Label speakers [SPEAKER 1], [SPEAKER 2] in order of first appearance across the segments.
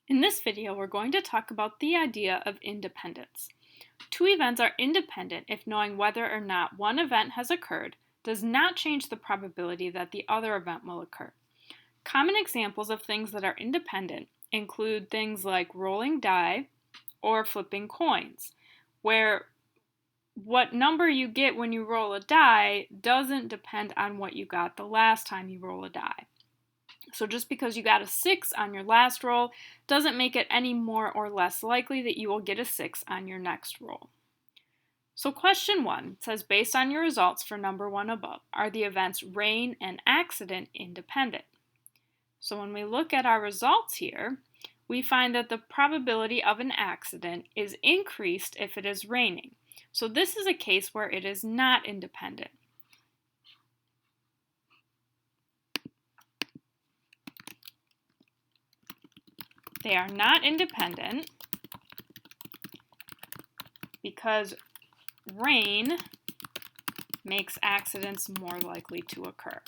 [SPEAKER 1] In this video, we're going to talk about the idea of independence. Two events are independent if knowing whether or not one event has occurred does not change the probability that the other event will occur. Common examples of things that are independent include things like rolling die or flipping coins, where what number you get when you roll a die doesn't depend on what you got the last time you roll a die. So just because you got a 6 on your last roll doesn't make it any more or less likely that you will get a 6 on your next roll. So question 1 says, based on your results for number 1 above, are the events rain and accident independent? So when we look at our results here, we find that the probability of an accident is increased if it is raining. So this is a case where it is not independent. They are not independent because rain makes accidents more likely to occur.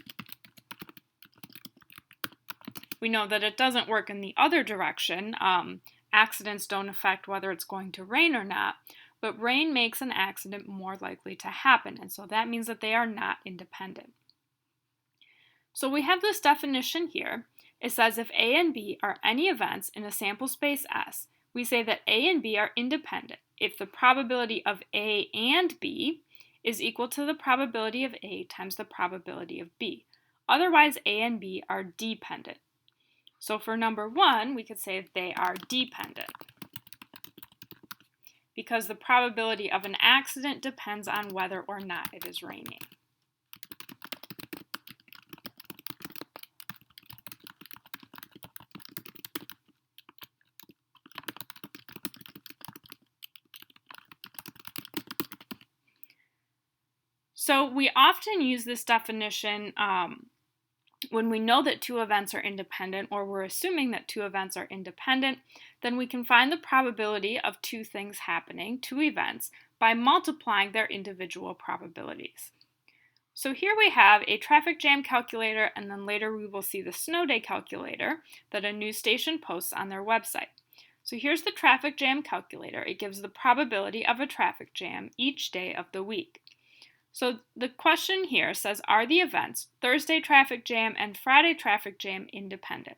[SPEAKER 1] We know that it doesn't work in the other direction. Accidents don't affect whether it's going to rain or not, but rain makes an accident more likely to happen, and so that means that they are not independent. So we have this definition here. It says if A and B are any events in a sample space S, we say that A and B are independent if the probability of A and B is equal to the probability of A times the probability of B. Otherwise, A and B are dependent. So for number 1, we could say they are dependent because the probability of an accident depends on whether or not it is raining. So we often use this definition when we know that two events are independent, or we're assuming that two events are independent, then we can find the probability of two things happening, two events, by multiplying their individual probabilities. So here we have a traffic jam calculator, and then later we will see the snow day calculator that a news station posts on their website. So here's the traffic jam calculator. It gives the probability of a traffic jam each day of the week. So the question here says, are the events Thursday traffic jam and Friday traffic jam independent?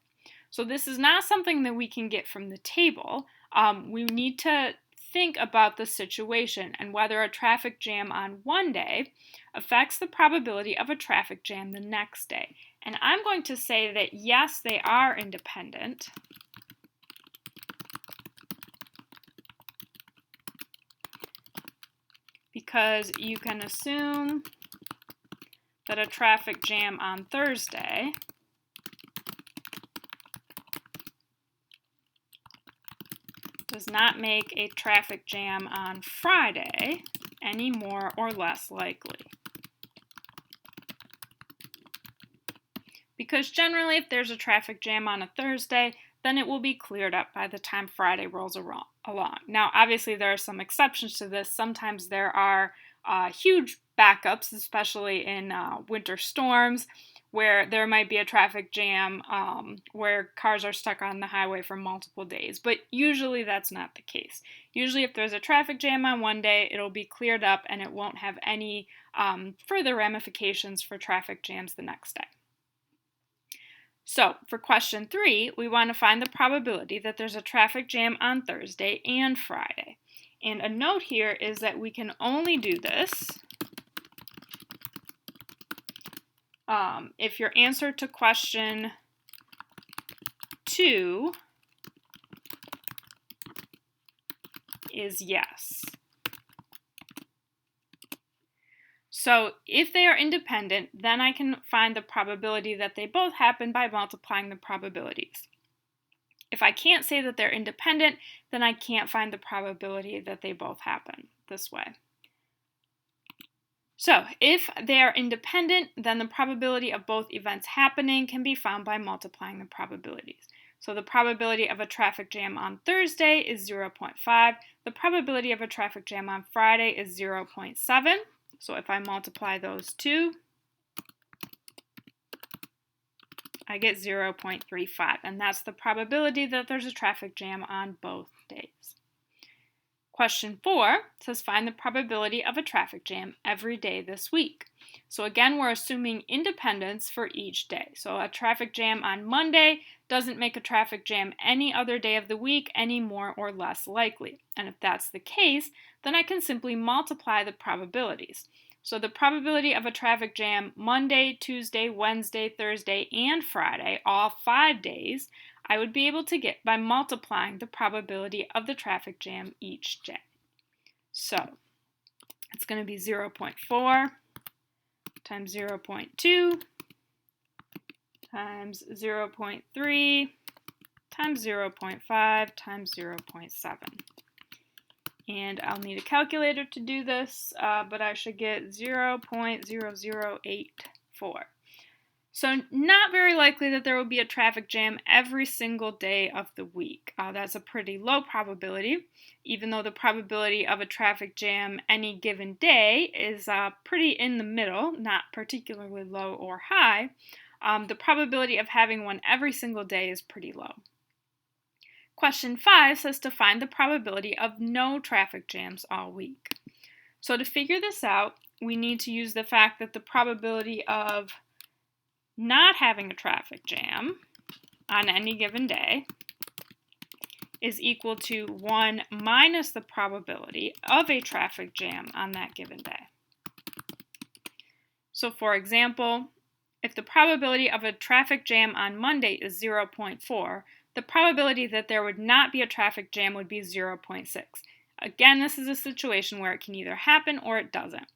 [SPEAKER 1] So this is not something that we can get from the table. We need to think about the situation and whether a traffic jam on one day affects the probability of a traffic jam the next day. And I'm going to say that yes, they are independent. Because you can assume that a traffic jam on Thursday does not make a traffic jam on Friday any more or less likely. Because generally, if there's a traffic jam on a Thursday, then it will be cleared up by the time Friday rolls along. Now, obviously, there are some exceptions to this. Sometimes there are huge backups, especially in winter storms, where there might be a traffic jam where cars are stuck on the highway for multiple days. But usually that's not the case. Usually if there's a traffic jam on one day, it'll be cleared up and it won't have any further ramifications for traffic jams the next day. So for question 3, we want to find the probability that there's a traffic jam on Thursday and Friday. And a note here is that we can only do this if your answer to question 2 is yes. So if they are independent, then I can find the probability that they both happen by multiplying the probabilities. If I can't say that they're independent, then I can't find the probability that they both happen this way. So if they are independent, then the probability of both events happening can be found by multiplying the probabilities. So the probability of a traffic jam on Thursday is 0.5. The probability of a traffic jam on Friday is 0.7. So if I multiply those two, I get 0.35, and that's the probability that there's a traffic jam on both days. Question 4 says find the probability of a traffic jam every day this week. So again, we're assuming independence for each day. So a traffic jam on Monday doesn't make a traffic jam any other day of the week any more or less likely. And if that's the case, then I can simply multiply the probabilities. So the probability of a traffic jam Monday, Tuesday, Wednesday, Thursday, and Friday, all 5 days, I would be able to get by multiplying the probability of the traffic jam each day. So it's going to be 0.4 times 0.2 times 0.3 times 0.5 times 0.7. And I'll need a calculator to do this, but I should get 0.0084. So not very likely that there will be a traffic jam every single day of the week. That's a pretty low probability, even though the probability of a traffic jam any given day is pretty in the middle, not particularly low or high. The probability of having one every single day is pretty low. Question 5 says to find the probability of no traffic jams all week. So to figure this out, we need to use the fact that the probability of not having a traffic jam on any given day is equal to 1 minus the probability of a traffic jam on that given day. So for example, if the probability of a traffic jam on Monday is 0.4, the probability that there would not be a traffic jam would be 0.6. Again, this is a situation where it can either happen or it doesn't.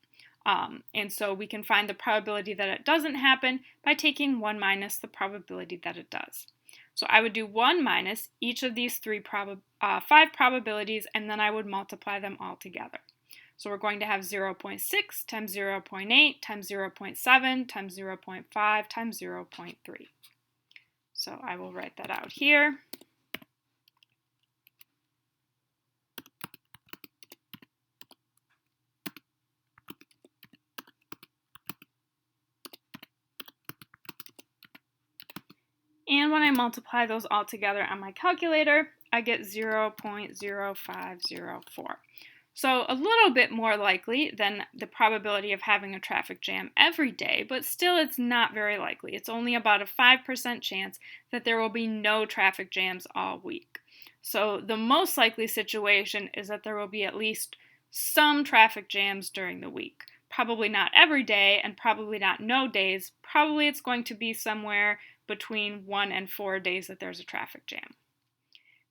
[SPEAKER 1] And so we can find the probability that it doesn't happen by taking 1 minus the probability that it does. So I would do 1 minus each of these 5 probabilities, and then I would multiply them all together. So we're going to have 0.6 times 0.8 times 0.7 times 0.5 times 0.3. So I will write that out here. And when I multiply those all together on my calculator, I get 0.0504. So a little bit more likely than the probability of having a traffic jam every day, but still it's not very likely. It's only about a 5% chance that there will be no traffic jams all week. So the most likely situation is that there will be at least some traffic jams during the week. Probably not every day and probably not no days. Probably it's going to be somewhere between 1 and 4 days that there's a traffic jam.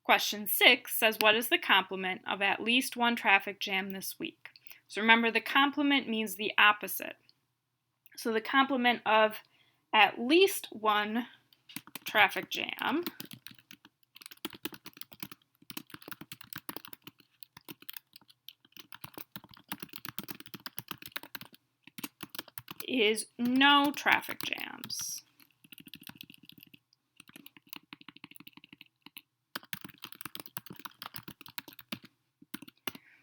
[SPEAKER 1] Question 6 says, what is the complement of at least one traffic jam this week? So remember, the complement means the opposite. So the complement of at least one traffic jam is no traffic jams.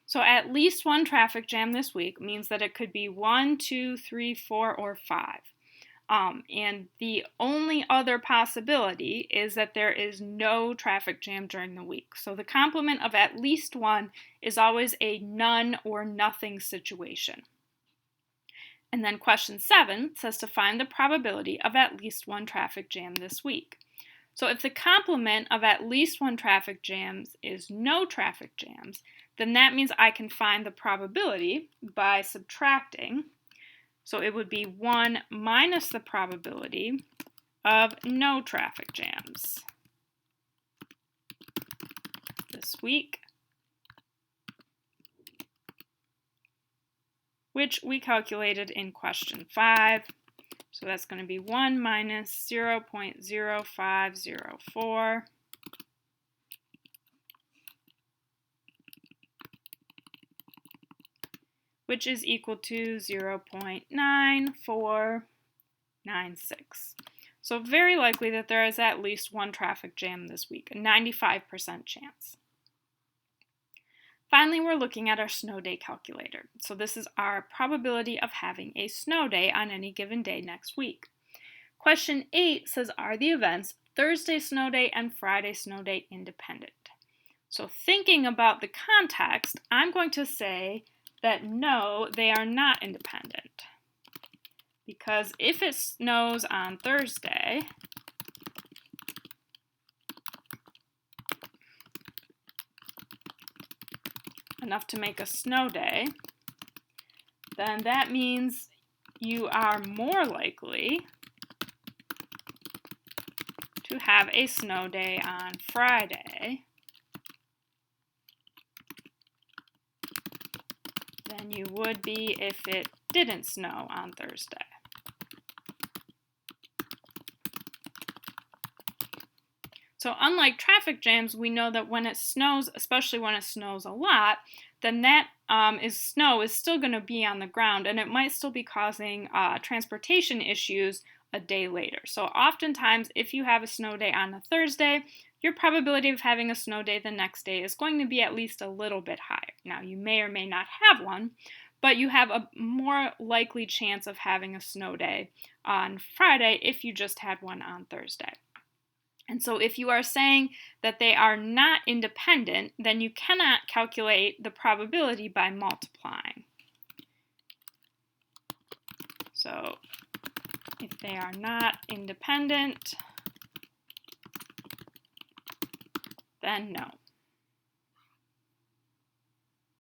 [SPEAKER 1] So at least one traffic jam this week means that it could be 1, 2, 3, 4, or 5. And the only other possibility is that there is no traffic jam during the week. So the complement of at least one is always a none or nothing situation. And then question 7 says to find the probability of at least one traffic jam this week. So if the complement of at least one traffic jams is no traffic jams, then that means I can find the probability by subtracting. So it would be 1 minus the probability of no traffic jams this week, which we calculated in question 5. So that's going to be 1 minus 0.0504. Which is equal to 0.9496. So very likely that there is at least one traffic jam this week, a 95% chance. Finally, we're looking at our snow day calculator. So this is our probability of having a snow day on any given day next week. Question 8 says, are the events Thursday snow day and Friday snow day independent? So thinking about the context, I'm going to say that no, they are not independent. Because if it snows on Thursday, enough to make a snow day, then that means you are more likely to have a snow day on Friday than you would be if it didn't snow on Thursday. So unlike traffic jams, we know that when it snows, especially when it snows a lot, then that snow is still going to be on the ground, and it might still be causing transportation issues a day later. So oftentimes, if you have a snow day on a Thursday, your probability of having a snow day the next day is going to be at least a little bit higher. Now, you may or may not have one, but you have a more likely chance of having a snow day on Friday if you just had one on Thursday. And so if you are saying that they are not independent, then you cannot calculate the probability by multiplying. So if they are not independent, then no.